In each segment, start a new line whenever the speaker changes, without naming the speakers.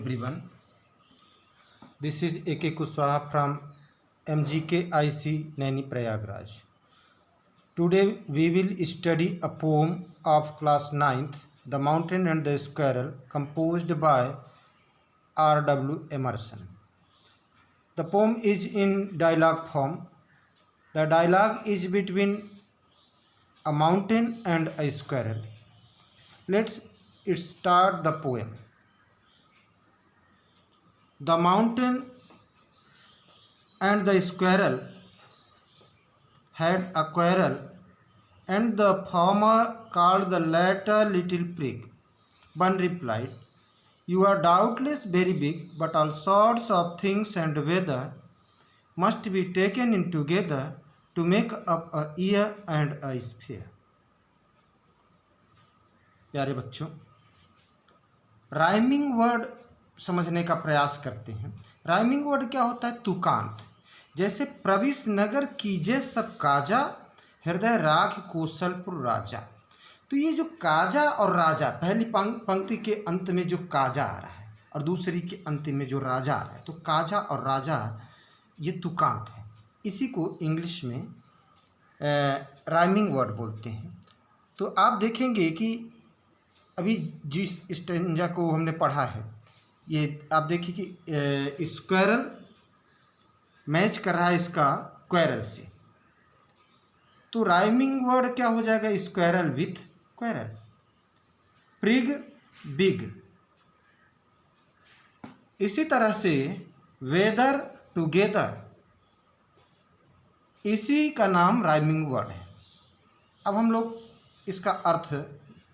everyone. This is A.K. Kushwaha from MGKIC Naini Prayagraj. Today we will study a poem of class 9th, The Mountain and the Squirrel, composed by R.W. Emerson. The poem is in dialogue form. The dialogue is between a mountain and a squirrel. Let's start the poem. The mountain and the squirrel had a quarrel, and the farmer called the latter little prig. One replied, "You are doubtless very big, but all sorts of things and weather must be taken in together to make up a year and a sphere." प्यारे बच्चों, rhyming word समझने का प्रयास करते हैं। Rhyming word क्या होता है? तुकांत। जैसे प्रविश नगर कीजे सब काजा, हृदय राख कौशलपुर राजा। तो ये जो काजा और राजा, पहली पंक्ति के अंत में जो काजा आ रहा है और दूसरी के अंत में जो राजा आ रहा है, तो काजा और राजा ये तुकांत है। इसी को इंग्लिश में राइमिंग वर्ड बोलते हैं। तो आप देखेंगे कि अभी जिस स्टेंजा को हमने पढ़ा है, ये आप देखिए कि स्क्वायरल मैच कर रहा है इसका क्वेरल से। तो राइमिंग वर्ड क्या हो जाएगा? Squirrel with quarrel. Prig big. इसी तरह से वेदर टुगेदर, इसी का नाम राइमिंग वर्ड है। अब हम लोग इसका अर्थ,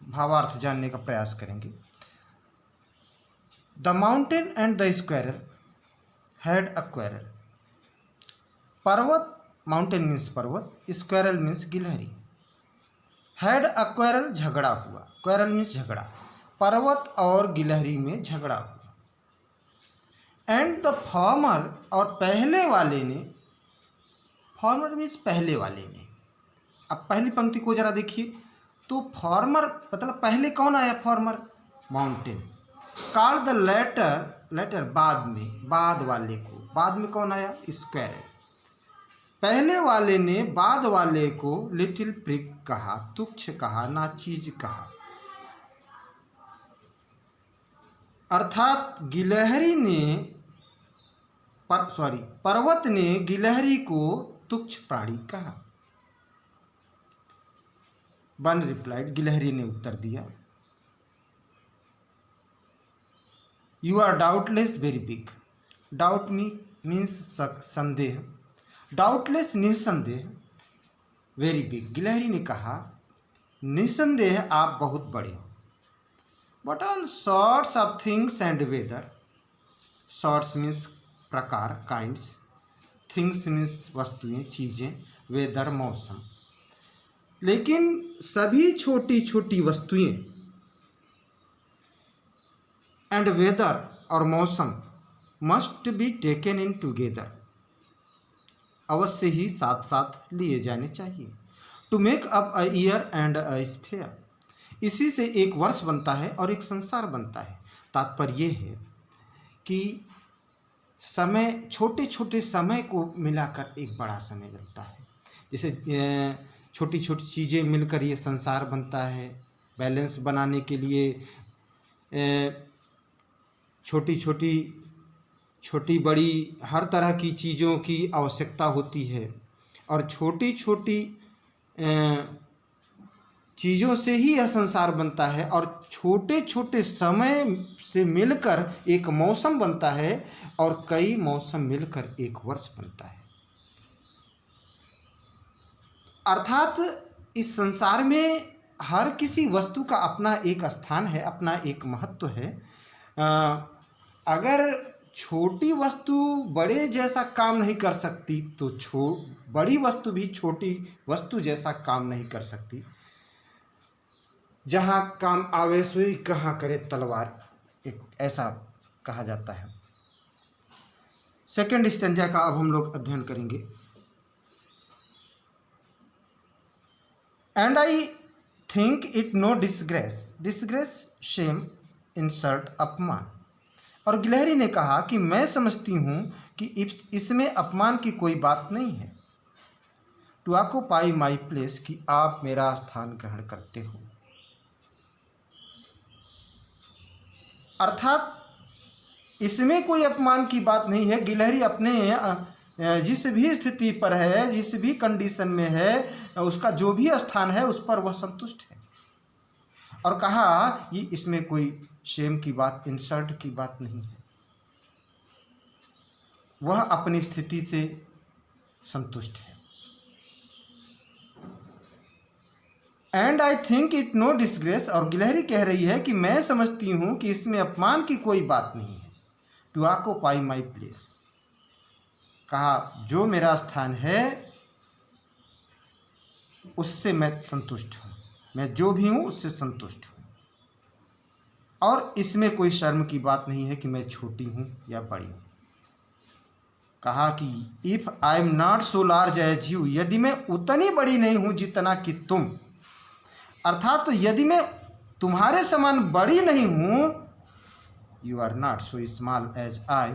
भावार्थ जानने का प्रयास करेंगे। The mountain and the squirrel had a quarrel. पर्वत, माउंटेन मीन्स पर्वत, स्क्वायरल मीन्स गिलहरी। हैड अ क्वेरल, झगड़ा हुआ। क्वेरल मीन्स झगड़ा। पर्वत और गिलहरी में झगड़ा हुआ। एंड द फार्मर, और पहले वाले ने, फार्मर मीन्स पहले वाले ने। अब पहली पंक्ति को जरा देखिए, तो फार्मर मतलब पहले कौन आया? Farmer. Mountain. Call the letter, letter बाद में, बाद वाले को, बाद में कौन आया? स्क्वायरल। पहले वाले ने बाद वाले को लिटिल प्रिग कहा, तुच्छ कहा, नाचीज कहा। अर्थात गिलहरी ने पर्वत ने गिलहरी को तुच्छ प्राणी कहा। वन रिप्लाइड, गिलहरी ने उत्तर दिया, you are doubtless very big. Doubt means संदेह, डाउटलेस निसंदेह, वेरी बिग, गिलहरी ने कहा निसंदेह आप बहुत बड़े हो। But all sorts of things and weather, sorts means प्रकार, काइंड्स, थिंग्स मीन्स वस्तुएं, चीज़ें, वेदर मौसम, लेकिन सभी छोटी छोटी वस्तुएं एंड वेदर और मौसम must be taken in together, अवश्य ही साथ साथ लिए जाने चाहिए। To make up a year and a sphere, इसी से एक वर्ष बनता है और एक संसार बनता है। तात्पर्य ये है कि समय, छोटे छोटे समय को मिलाकर एक बड़ा समय बनता है। जैसे छोटी छोटी चीज़ें मिलकर ये संसार बनता है। बैलेंस बनाने के लिए छोटी बड़ी हर तरह की चीज़ों की आवश्यकता होती है, और छोटी छोटी चीज़ों से ही यह संसार बनता है, और छोटे छोटे समय से मिलकर एक मौसम बनता है, और कई मौसम मिलकर एक वर्ष बनता है। अर्थात इस संसार में हर किसी वस्तु का अपना एक स्थान है, अपना एक महत्व है। अगर छोटी वस्तु बड़े जैसा काम नहीं कर सकती, तो बड़ी वस्तु भी छोटी वस्तु जैसा काम नहीं कर सकती। जहाँ काम आवे सोई कहाँ करे तलवार, एक ऐसा कहा जाता है। सेकंड स्टेंजा का अब हम लोग अध्ययन करेंगे। And I think it no disgrace, disgrace shame, insult, अपमान। और गिलहरी ने कहा कि मैं समझती हूँ कि इसमें अपमान की कोई बात नहीं है। टू ऑक्यूपाई माई प्लेस, कि आप मेरा स्थान ग्रहण करते हो। अर्थात इसमें कोई अपमान की बात नहीं है। गिलहरी अपने जिस भी स्थिति पर है, जिस भी कंडीशन में है, उसका जो भी स्थान है उस पर वह संतुष्ट है। और कहा ये इसमें कोई शेम की बात, इंसल्ट की बात नहीं है। वह अपनी स्थिति से संतुष्ट है। And I think it no disgrace, और गिलहरी कह रही है कि मैं समझती हूँ कि इसमें अपमान की कोई बात नहीं है। टू ऑक्यूपाई माई प्लेस, कहा जो मेरा स्थान है उससे मैं संतुष्ट हूँ, मैं जो भी हूँ उससे संतुष्ट हूँ। और इसमें कोई शर्म की बात नहीं है कि मैं छोटी हूँ या बड़ी हूँ। कहा कि if I am not so large as you, यदि मैं उतनी बड़ी नहीं हूँ जितना कि तुम, अर्थात यदि मैं तुम्हारे समान बड़ी नहीं हूँ, you are not so small as I,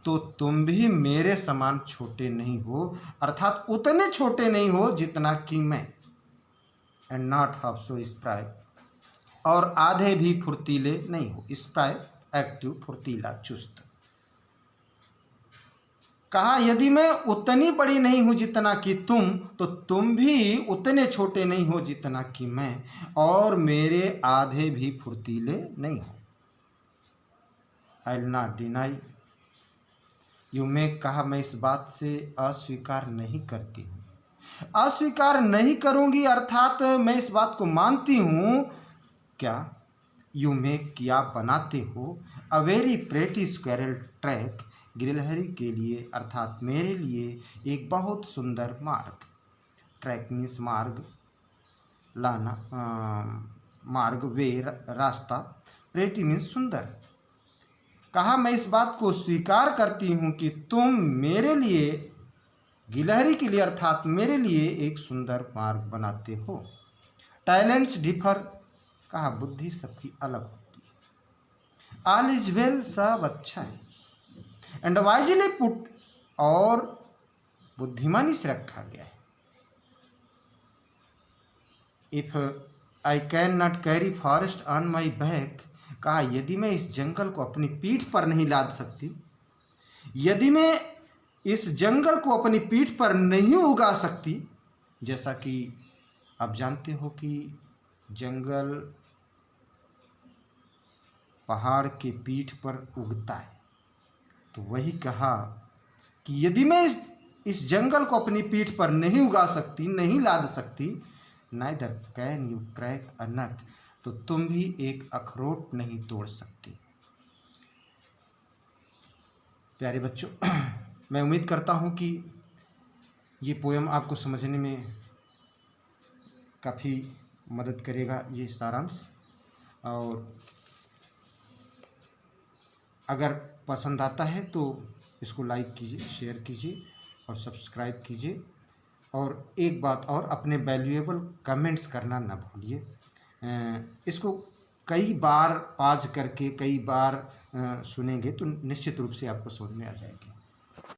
तो तुम भी मेरे समान छोटे नहीं हो, अर्थात उतने छोटे नहीं हो जितना कि मैं। And not half so spry, और आधे भी फुर्तीले नहीं हो। स्प्राई एक्टिव, फुर्तीला, चुस्त। कहा यदि मैं उतनी बड़ी नहीं हूँ जितना कि तुम, तो तुम भी उतने छोटे नहीं हो जितना कि मैं, और मेरे आधे भी फुर्तीले नहीं हो। I will not deny you make, कहा मैं इस बात से अस्वीकार नहीं करती हूँ। अस्वीकार नहीं करूँगी अर्थात मैं इस बात को मानती हूँ। क्या? यू मेक, कि आप बनाते हो, a very pretty squirrel track, गिलहरी के लिए अर्थात मेरे लिए एक बहुत सुंदर मार्ग। ट्रैक मीन्स मार्ग, लाना, मार्ग, वे, रास्ता। प्रेटी मीन्स सुंदर। कहा मैं इस बात को स्वीकार करती हूँ कि तुम मेरे लिए, गिलहरी के लिए अर्थात मेरे लिए एक सुंदर मार्ग बनाते हो। टैलेंट्स डिफर, कहा बुद्धि सबकी अलग होती है। ऑल इज वेल, सब अच्छा है। एंड वाइजली पुट, और बुद्धिमानी से रखा गया है। If I can not carry forest on my back, कहा यदि मैं इस जंगल को अपनी पीठ पर नहीं लाद सकती, यदि मैं इस जंगल को अपनी पीठ पर नहीं उगा सकती, जैसा कि आप जानते हो कि जंगल पहाड़ के पीठ पर उगता है, तो वही कहा कि यदि मैं इस जंगल को अपनी पीठ पर नहीं उगा सकती, नहीं लाद सकती, neither can you crack a nut, तो तुम भी एक अखरोट नहीं तोड़ सकती। प्यारे बच्चों, मैं उम्मीद करता हूँ कि ये पोएम आपको समझने में काफ़ी मदद करेगा, ये सारांश। और अगर पसंद आता है तो इसको लाइक कीजिए, शेयर कीजिए और सब्सक्राइब कीजिए। और एक बात और, अपने वैल्यूएबल कमेंट्स करना ना भूलिए। इसको कई बार पॉज करके कई बार सुनेंगे तो निश्चित रूप से आपको समझ में आ जाएगी।